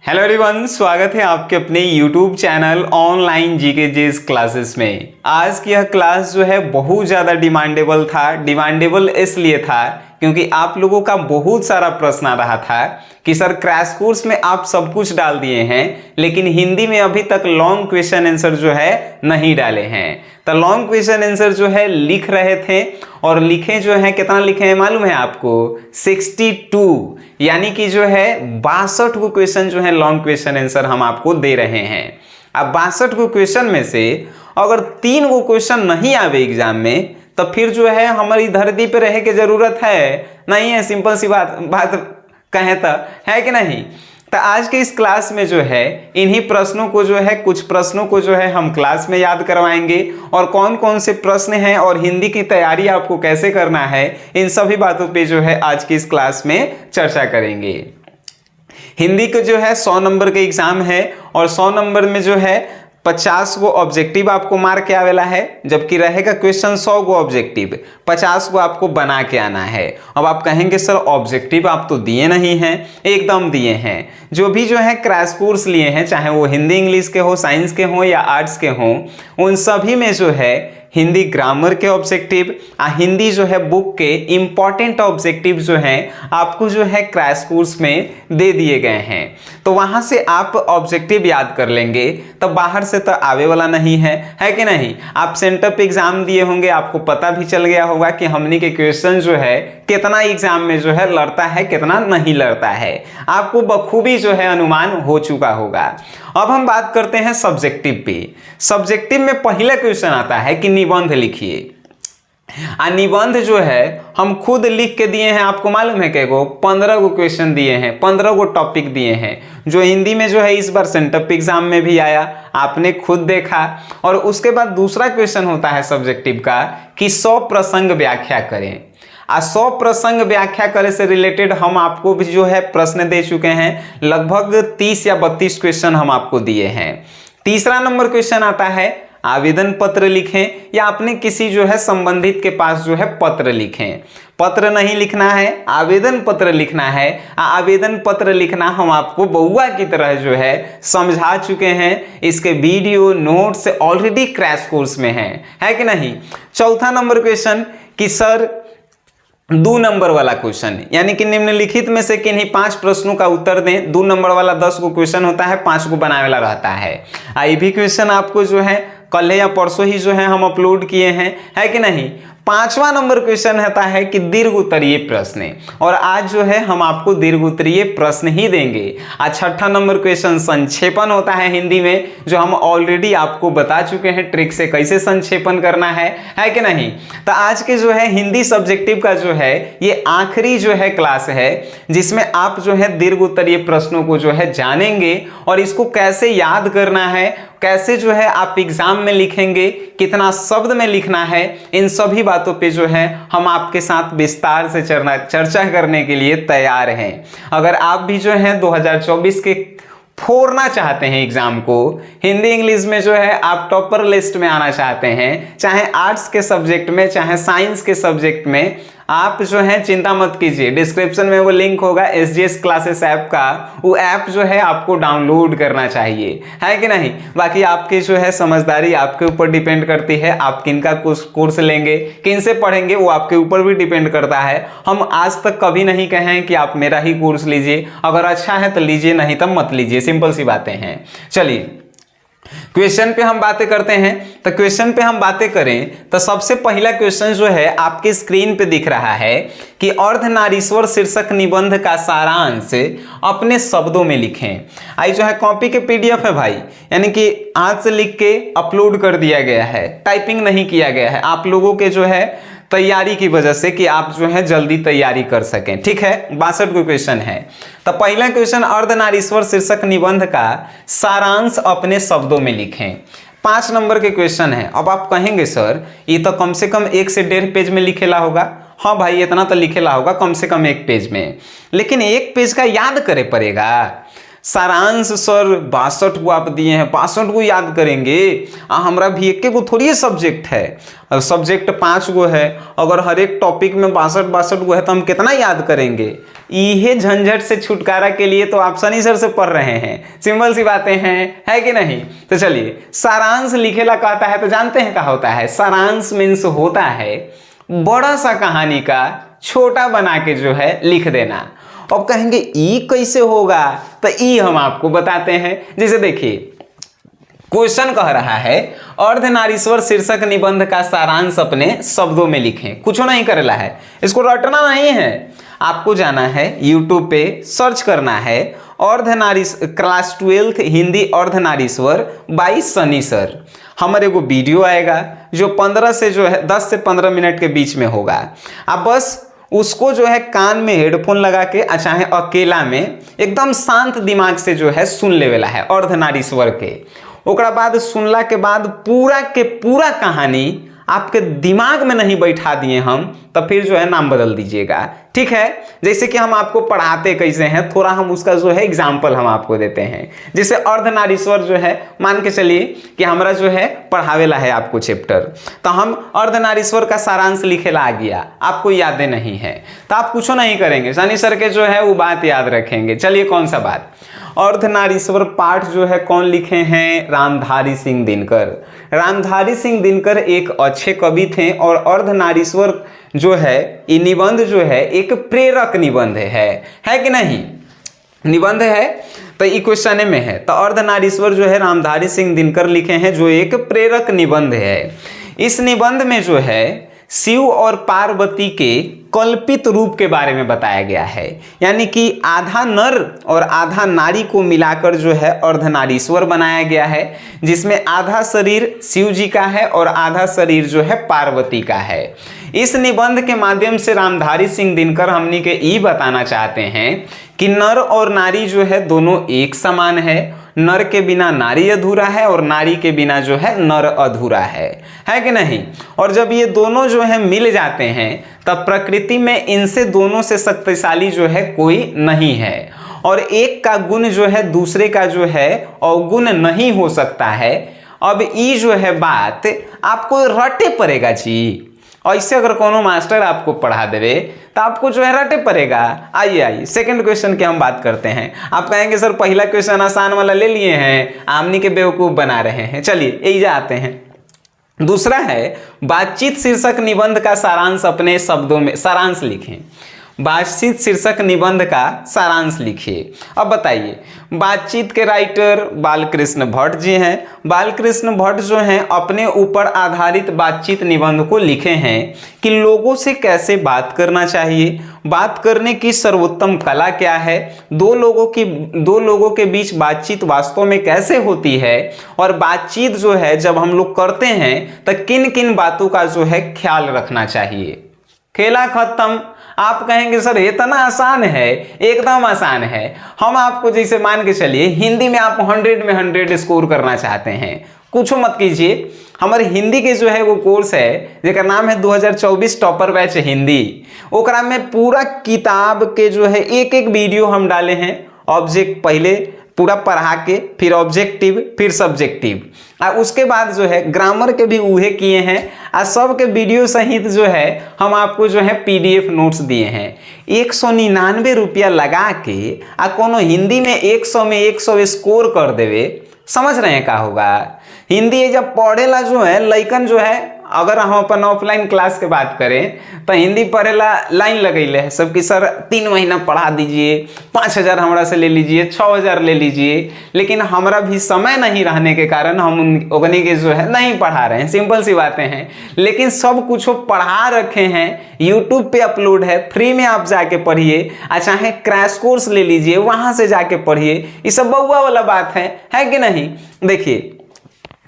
Hello everyone, स्वागत है आपके अपने YouTube channel online GK GS classes में। आज की यह क्लास जो है बहुत ज़्यादा डिमांडेबल था। डिमांडेबल इसलिए था क्योंकि आप लोगों का बहुत सारा प्रश्न आ रहा था कि सर क्रैश कोर्स में आप सब कुछ डाल दिए हैं लेकिन हिंदी में अभी तक लॉन्ग क्वेश्चन आंसर जो है नहीं डाले हैं। तो लॉन्ग क्वेश्चन आंसर जो है लिख रहे थे और लिखे जो है कितना लिखे हैं मालूम है आपको? 62, यानी कि जो है 62 को क्वेश्चन जो है लॉन्ग क्वेश्चन आंसर हम आपको दे रहे हैं। अब 62 को क्वेश्चन में से अगर 3 को क्वेश्चन नहीं आवे एग्जाम में तो फिर जो है हमारी धरती पे रहे की जरूरत है नहीं है। सिंपल सी बात कहें तो है कि नहीं। तो आज के इस क्लास में जो है इन्हीं प्रश्नों को जो है कुछ प्रश्नों को जो है हम क्लास में याद करवाएंगे और कौन कौन से प्रश्न हैं और हिंदी की तैयारी आपको कैसे करना है, इन सभी बातों पे जो है आज की इस क्लास में चर्चा करेंगे। हिंदी का जो है 100 नंबर का एग्जाम है और 100 नंबर में जो है 50 को ऑब्जेक्टिव आपको मार के आवेला है, जबकि रहेगा क्वेश्चन 100 को ऑब्जेक्टिव, 50 को आपको बना के आना है। अब आप कहेंगे सर ऑब्जेक्टिव आप तो दिए नहीं हैं। एकदम दिए हैं। जो भी जो है क्रैश कोर्स लिए हैं, चाहे वो हिंदी इंग्लिश के हो, साइंस के हो या आर्ट्स के हों, उन सभी में जो है हिंदी ग्रामर के ऑब्जेक्टिव, हिंदी जो है बुक के इंपॉर्टेंट ऑब्जेक्टिव जो हैं आपको जो है क्रैश कोर्स में दे दिए गए हैं। तो वहां से आप ऑब्जेक्टिव याद कर लेंगे तो बाहर से तो आवे वाला नहीं है कि नहीं। आप सेंटर पे एग्जाम दिए होंगे, आपको पता भी चल गया होगा कि हमने के क्वेश्चन जो है कितना एग्जाम में जो है लड़ता है कितना नहीं लड़ता है, आपको बखूबी जो है अनुमान हो चुका होगा। अब हम बात करते हैं सब्जेक्टिव पे। सब्जेक्टिव में पहला क्वेश्चन आता है कि निबंध लिखिए। निबंध जो है हम खुद लिख के दिए हैं, आपको मालूम है क्या? 15 को क्वेश्चन दिए हैं, 15 को टॉपिक दिए हैं, जो हिंदी में जो है इस बार सेंटर पे एग्जाम में भी आया, आपने खुद देखा। और उसके बाद दूसरा क्वेश्चन होता है सब्जेक्टिव का कि 100 प्रसंग व्याख्या करें। 100 प्रसंग व्याख्या करे से रिलेटेड हम आपको भी जो है प्रश्न दे चुके हैं, लगभग 30 या 32 क्वेश्चन हम आपको दिए हैं। तीसरा नंबर क्वेश्चन आता है आवेदन पत्र लिखें, या अपने किसी जो है संबंधित के पास जो है पत्र लिखें। पत्र नहीं लिखना है, आवेदन पत्र लिखना है। आवेदन पत्र लिखना हम आपको बउआ की तरह जो है समझा चुके हैं, इसके video notes already crash course में है कि नहीं। चौथा नंबर क्वेश्चन कि सर 2 नंबर वाला क्वेश्चन, यानी कि निम्नलिखित में से किन्हीं 5 प्रश्नों का उत्तर दें। 2 नंबर वाला 10 को क्वेश्चन होता है, 5 को बनाने वाला रहता है। ये भी क्वेश्चन आपको जो है कल या परसों ही जो है हम अपलोड किए हैं, है कि नहीं। 5वां नंबर क्वेश्चन होता है कि दीर्घ उत्तरीय प्रश्न, और आज जो है हम आपको दीर्घ उत्तरीय प्रश्न ही देंगे। आज 6ठा नंबर क्वेश्चन संक्षेपण होता है हिंदी में, जो हम ऑलरेडी आपको बता चुके हैं ट्रिक से कैसे संक्षेपण करना है कि नहीं। तो आज के जो है हिंदी सब्जेक्टिव का जो है ये आखिरी जो है क्लास है, जिसमें आप जो है दीर्घ उत्तरीय प्रश्नों को जो है जानेंगे और इसको कैसे याद करना है, कैसे जो है आप एग्जाम में लिखेंगे, कितना शब्द में लिखना है, इन सभी बातों पे जो है हम आपके साथ विस्तार से चर्चा करने के लिए तैयार हैं। अगर आप भी जो है 2024 के फोड़ना चाहते हैं एग्जाम को, हिंदी इंग्लिश में जो है आप टॉपर लिस्ट में आना चाहते हैं, चाहे आर्ट्स के सब्जेक्ट में चाहे साइंस के सब्जेक्ट में, आप जो है चिंता मत कीजिए। डिस्क्रिप्शन में वो लिंक होगा एसजीएस क्लासेस ऐप का, वो ऐप जो है आपको डाउनलोड करना चाहिए, है कि नहीं। बाकी आपकी जो है समझदारी आपके ऊपर डिपेंड करती है, आप किनका कोर्स लेंगे, किन से पढ़ेंगे, वो आपके ऊपर भी डिपेंड करता है। हम आज तक कभी नहीं कहे हैं कि आप मेरा ही कोर्स लीजिए, अगर अच्छा है तो लीजिए, नहीं तो मत लीजिए। सिंपल सी बातें हैं। चलिए क्वेश्चन पे हम बातें करते हैं। तो क्वेश्चन पे हम बातें करें तो सबसे पहला क्वेश्चन जो है आपके स्क्रीन पे दिख रहा है कि अर्धनारीश्वर शीर्षक निबंध का सारांश अपने शब्दों में लिखें। आई जो है कॉपी के पीडीएफ है भाई, यानी कि हाथ से लिख के अपलोड कर दिया गया है, टाइपिंग नहीं किया गया है, आप लोगों के जो है तैयारी की वजह से कि आप जो है जल्दी तैयारी कर सकें। ठीक है, 62 को क्वेश्चन है। तो पहला क्वेश्चन अर्धनारीश्वर शीर्षक निबंध का सारांश अपने शब्दों में लिखें। 5 नंबर के क्वेश्चन है। अब आप कहेंगे सर ये तो कम से कम 1 से 1.5 पेज में लिखेला होगा। हाँ भाई, इतना तो लिखेला होगा कम से कम 1 पेज में, लेकिन 1 पेज का याद करे पड़ेगा। सारांश सर 62 को आप दिए हैं, 62 को याद करेंगे? हमारा भी एक को थोड़ी सब्जेक्ट है, सब्जेक्ट 5 गो है, अगर हर एक टॉपिक में 62 गो है तो हम कितना याद करेंगे? ये झंझट से छुटकारा के लिए तो आप सनी सर से पढ़ रहे हैं, सिंपल सी बातें हैं, है कि नहीं? तो चलिए, सारांश लिखेला कहता है तो जानते हैं क्या होता है? सारांश मीन्स होता है बड़ा सा कहानी का छोटा बना के जो है लिख देना। अब कहेंगे ई कैसे होगा? तो ई हम आपको बताते हैं। जैसे देखिए, क्वेश्चन कह रहा है अर्धनारीश्वर शीर्षक निबंध का सारांश अपने शब्दों में लिखें। कुछ नहीं करेला है, इसको रटना नहीं है, आपको जाना है यूट्यूब पे सर्च करना है class 12 Hindi Ardhanarishwar by Sunny sir. हमारे को वीडियो आएगा जो 15 से जो है 10 से 15 मिनट के बीच में होगा। आप बस उसको जो है कान में हेडफोन लगा के चाहे अकेला में एकदम शांत दिमाग से जो है सुन लेवेला है अर्धनारीश्वर के। ओकरा बाद सुनला के बाद पूरा के पूरा कहानी आपके दिमाग में नहीं बैठा दिए हम, तब फिर जो है नाम बदल दीजिएगा, ठीक है? जैसे कि हम आपको पढ़ाते कैसे हैं, थोड़ा हम उसका जो है एग्जाम्पल हम आपको देते हैं। जैसे अर्धनारीश्वर जो है, मान के चलिए कि हमारा जो है पढ़ावेला है आपको चैप्टर, तो हम अर्धनारीश्वर का सारांश लिखेला आ गया, आपको यादें नहीं है तो आप कुछ नहीं करेंगे, सनी सर के जो है वो बात याद रखेंगे। चलिए, कौन सा बात? अर्धनारीश्वर पाठ जो है कौन लिखे हैं? रामधारी सिंह दिनकर। रामधारी सिंह दिनकर एक अच्छे कवि थे और अर्धनारीश्वर जो है ये निबंध जो है एक प्रेरक निबंध है कि नहीं? निबंध है तो ये क्वेश्चन में है। तो अर्धनारीश्वर जो है रामधारी सिंह दिनकर लिखे हैं जो एक प्रेरक निबंध है। इस निबंध में जो है शिव और पार्वती के कल्पित रूप के बारे में बताया गया है, यानी कि आधा नर और आधा नारी को मिलाकर जो है अर्धनारीश्वर बनाया गया है, जिसमें आधा शरीर शिव जी का है और आधा शरीर जो है पार्वती का है। इस निबंध के माध्यम से रामधारी सिंह दिनकर हमनी के ये बताना चाहते हैं कि नर और नारी जो है दोनों एक समान है, नर के बिना नारी अधूरा है और नारी के बिना जो है नर अधूरा है कि नहीं? और जब ये दोनों जो है मिल जाते हैं तब प्रकृति में इनसे दोनों से शक्तिशाली जो है कोई नहीं है, और एक का गुण जो है दूसरे का जो है अवगुण नहीं हो सकता है। अब ये जो है बात आपको रटे पड़ेगा जी, ऐसे अगर कोनो मास्टर आपको पढ़ा देवे तो आपको जो है रटे पड़ेगा। आइए सेकंड क्वेश्चन की हम बात करते हैं। आप कहेंगे सर पहला क्वेश्चन आसान वाला ले लिए हैं, आमनी के बेवकूफ बना रहे हैं। चलिए यही जाते हैं। दूसरा है बातचीत शीर्षक निबंध का सारांश अपने शब्दों में सारांश लिखें। बातचीत शीर्षक निबंध का सारांश लिखिए। अब बताइए, बातचीत के राइटर बालकृष्ण भट्ट जी हैं। बालकृष्ण भट्ट जो हैं अपने ऊपर आधारित बातचीत निबंध को लिखे हैं कि लोगों से कैसे बात करना चाहिए, बात करने की सर्वोत्तम कला क्या है, दो लोगों के बीच बातचीत वास्तव में कैसे होती है, और बातचीत जो है जब हम लोग करते हैं तो किन किन बातों का जो है ख्याल रखना चाहिए। खेला खत्म। आप कहेंगे सर ये इतना आसान है, एकदम आसान है। हम आपको जैसे मान के चलिए हिंदी में आप 100 में 100 स्कोर करना चाहते हैं, कुछ मत कीजिए। हमारे हिंदी के जो है वो कोर्स है जिसका नाम है 2024 टॉपर बैच हिंदी। ओकरा में पूरा किताब के जो है एक एक वीडियो हम डाले हैं। ऑब्जेक्ट पहले पूरा पढ़ा के, फिर ऑब्जेक्टिव, फिर सब्जेक्टिव, और उसके बाद जो है ग्रामर के भी उहे किए हैं, और सब के वीडियो सहित जो है हम आपको जो है PDF नोट्स दिए हैं। 199 रुपया लगा के आ कोनो हिंदी में 100 में 100 स्कोर कर देवे, समझ रहे हैं क्या होगा? हिंदी जब पढ़ेला जो है लइकन जो है, अगर हम अपन ऑफलाइन क्लास के बात करें तो हिंदी पढ़ेला लाइन लगैले है सबकी, सर 3 महीना पढ़ा दीजिए, 5000 हमरा से ले लीजिए, 6000 ले लीजिए। लेकिन हमारा भी समय नहीं रहने के कारण हम उन्हीं के जो है नहीं पढ़ा रहे हैं, सिंपल सी बातें हैं। लेकिन सब कुछ पढ़ा रखे हैं, यूट्यूब पे अपलोड है, फ्री में आप जाके पढ़िए, चाहे क्रैश कोर्स ले लीजिए, वहां से जाके पढ़िए। ये सब बउआ वाला बात है कि नहीं? देखिए,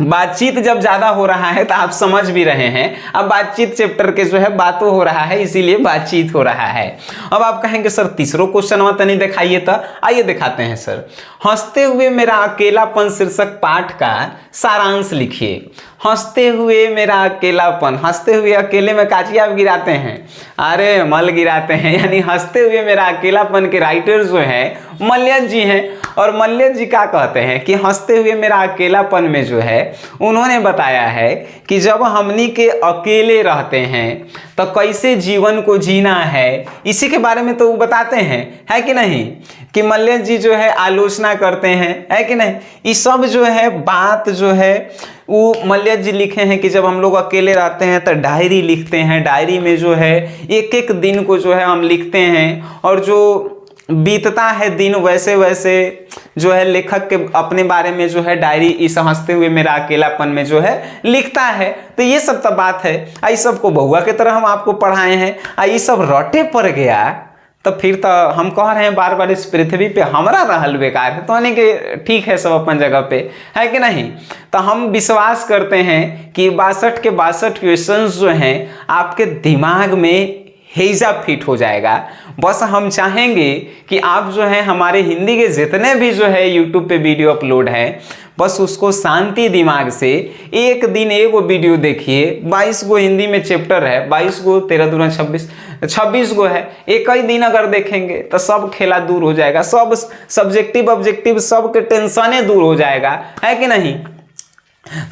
बातचीत जब ज्यादा हो रहा है तो आप समझ भी रहे हैं, अब बातचीत चैप्टर के जो है बातों हो रहा है, इसीलिए बातचीत हो रहा है। अब आप कहेंगे सर तीसरो क्वेश्चन मत नहीं दिखाइए, तो आइए दिखाते हैं सर। हंसते हुए मेरा अकेलापन शीर्षक पाठ का सारांश लिखिए। हंसते हुए मेरा अकेलापन, हंसते हुए अकेले में काची आप गिराते हैं, अरे मल गिराते हैं, यानी हंसते हुए मेरा अकेलापन के राइटर जो है मलयज जी हैं। और मल्य जी क्या कहते हैं कि हंसते हुए मेरा अकेलापन में जो है उन्होंने बताया है कि जब हमनी के अकेले रहते हैं तो कैसे जीवन को जीना है, इसी के बारे में तो वो बताते हैं, है कि नहीं। कि मल्य जी जो है आलोचना करते हैं, है कि नहीं। ये सब जो है बात जो है वो मल्य जी लिखे हैं कि जब हम लोग अकेले रहते हैं तो डायरी लिखते हैं, डायरी में जो है एक एक दिन को जो है हम लिखते हैं और जो बीतता है दिन वैसे वैसे जो है लेखक के अपने बारे में जो है डायरी इस हंसते हुए मेरा अकेलापन में जो है लिखता है। तो ये सब तो बात है, आई सब को बहुआ की तरह हम आपको पढ़ाए हैं, आई सब रटे पड़ गया तो फिर तो हम कह रहे हैं बार बार इस पृथ्वी पे हमारा रहल बेकार है, तो यानी कि ठीक है सब अपन जगह पे, है कि नहीं। तो हम विश्वास करते हैं कि 62 के 62 क्वेश्चंस जो हैं आपके दिमाग में हेजा फिट हो जाएगा। बस हम चाहेंगे कि आप जो है हमारे हिंदी के जितने भी जो है यूट्यूब पे वीडियो अपलोड है बस उसको शांति दिमाग से एक दिन एगो वीडियो देखिए। 22 गो हिंदी में चैप्टर है, 22 गो 13 दूना 26 गो है। एक ही दिन अगर देखेंगे तो सब खेला दूर हो जाएगा, सब सब्जेक्टिव ऑब्जेक्टिव सब के टेंशने दूर हो जाएगा, है कि नहीं।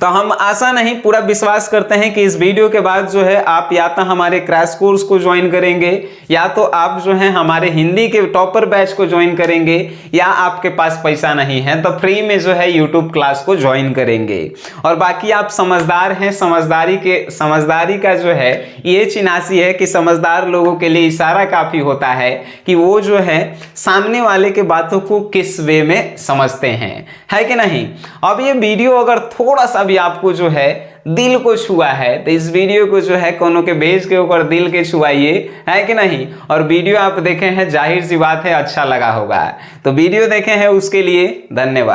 तो हम आशा नहीं पूरा विश्वास करते हैं कि इस वीडियो के बाद जो है आप या तो हमारे क्रैश कोर्स को ज्वाइन करेंगे या तो आप जो है हमारे हिंदी के टॉपर बैच को ज्वाइन करेंगे, या आपके पास पैसा नहीं है तो फ्री में जो है यूट्यूब क्लास को ज्वाइन करेंगे। और बाकी आप समझदार हैं, समझदारी का जो है ये चिन्हासी है कि समझदार लोगों के लिए इशारा काफ़ी होता है कि वो जो है सामने वाले के बातों को किस वे में समझते हैं, है कि नहीं। अब ये वीडियो अगर थोड़ा सा भी आपको जो है दिल को छुआ है तो इस वीडियो को जो है कोनो के भेज के ऊपर दिल के छुआइए, है कि नहीं। और वीडियो आप देखे हैं जाहिर सी बात है अच्छा लगा होगा, तो वीडियो देखे हैं उसके लिए धन्यवाद।